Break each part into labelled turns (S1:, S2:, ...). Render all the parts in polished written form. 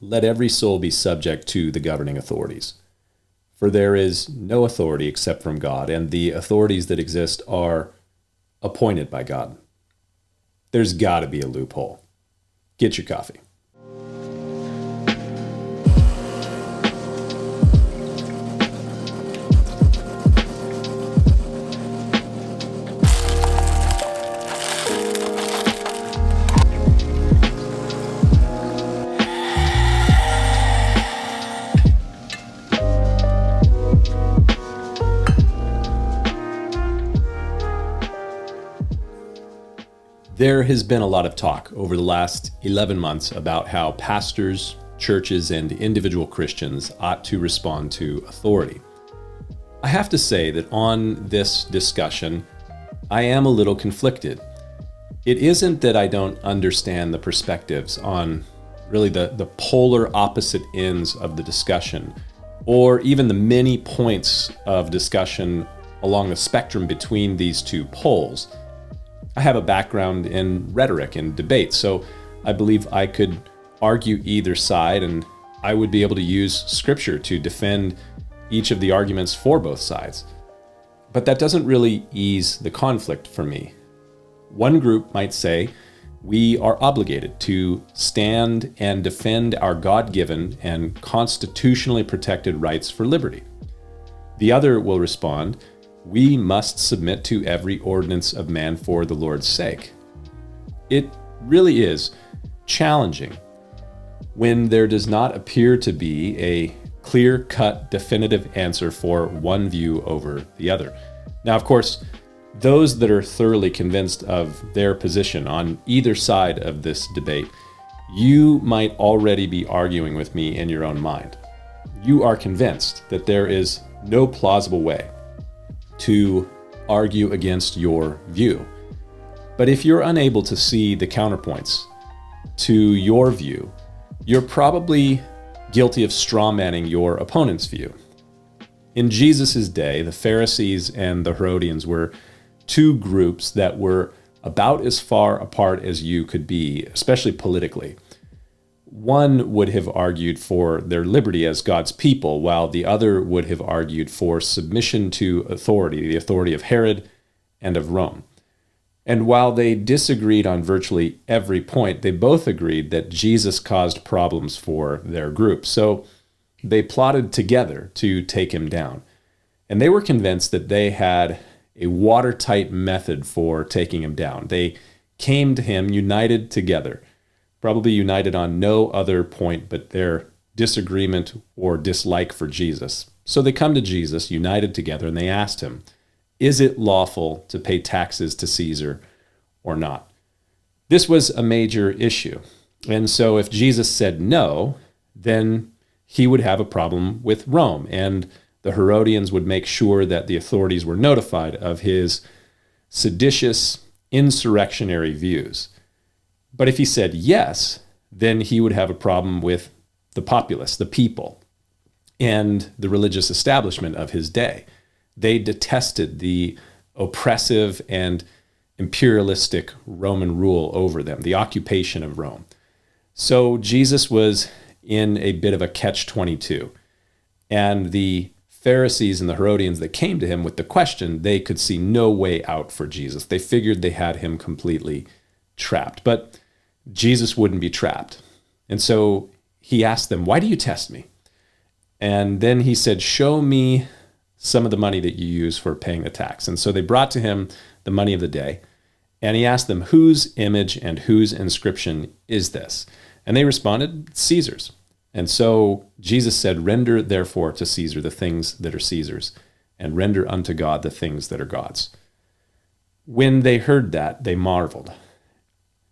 S1: let every soul be subject to the governing authorities. For there is no authority except from God, and the authorities that exist are appointed by God. There's got to be a loophole. Get your coffee. There has been a lot of talk over the last 11 months about how pastors, churches, and individual Christians ought to respond to authority. I have to say that on this discussion, I am a little conflicted. It isn't that I don't understand the perspectives on really the polar opposite ends of the discussion, or even the many points of discussion along the spectrum between these two poles. I have a background in rhetoric and debate, so I believe I could argue either side, and I would be able to use scripture to defend each of the arguments for both sides. But that doesn't really ease the conflict for me. One group might say we are obligated to stand and defend our God-given and constitutionally protected rights for liberty. The other will respond, we must submit to every ordinance of man for the Lord's sake. It really is challenging when there does not appear to be a clear-cut, definitive answer for one view over the other. Now, of course, those that are thoroughly convinced of their position on either side of this debate, you might already be arguing with me in your own mind. You are convinced that there is no plausible way to argue against your view. But if you're unable to see the counterpoints to your view, you're probably guilty of strawmanning your opponent's view. In Jesus' day, the Pharisees and the Herodians were two groups that were about as far apart as you could be, especially politically. One would have argued for their liberty as God's people, while the other would have argued for submission to authority, the authority of Herod and of Rome. And while they disagreed on virtually every point, they both agreed that Jesus caused problems for their group. So they plotted together to take him down. And they were convinced that they had a watertight method for taking him down. They came to him united together, probably united on no other point but their disagreement or dislike for Jesus. So they come to Jesus united together and they asked him, is it lawful to pay taxes to Caesar or not? This was a major issue. And so if Jesus said no, then he would have a problem with Rome, and the Herodians would make sure that the authorities were notified of his seditious, insurrectionary views. But if he said yes, then he would have a problem with the populace, the people, and the religious establishment of his day. They detested the oppressive and imperialistic Roman rule over them, the occupation of Rome. So Jesus was in a bit of a catch-22. And the Pharisees and the Herodians that came to him with the question, they could see no way out for Jesus. They figured they had him completely trapped. But Jesus wouldn't be trapped. And so he asked them, why do you test me? And then he said, show me some of the money that you use for paying the tax. And so they brought to him the money of the day. And he asked them, whose image and whose inscription is this? And they responded, Caesar's. And so Jesus said, render therefore to Caesar the things that are Caesar's, and render unto God the things that are God's. When they heard that, they marveled.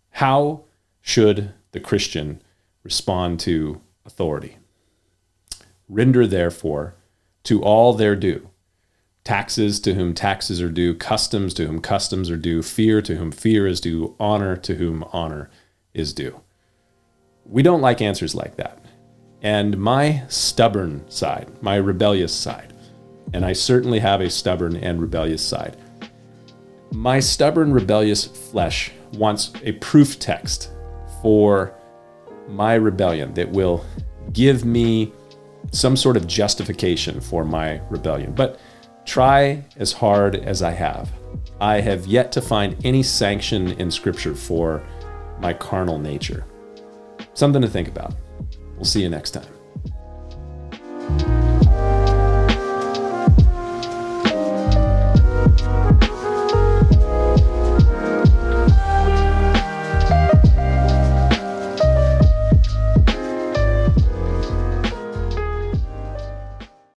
S1: How should the Christian respond to authority? Render therefore to all their due. Taxes to whom taxes are due, customs to whom customs are due, fear to whom fear is due, honor to whom honor is due. We don't like answers like that. And my stubborn side, my rebellious side, and I certainly have a stubborn and rebellious side, my stubborn, rebellious flesh wants a proof text for my rebellion that will give me some sort of justification for my rebellion. But try as hard as I have yet to find any sanction in Scripture for my carnal nature. Something to think about. We'll see you next time.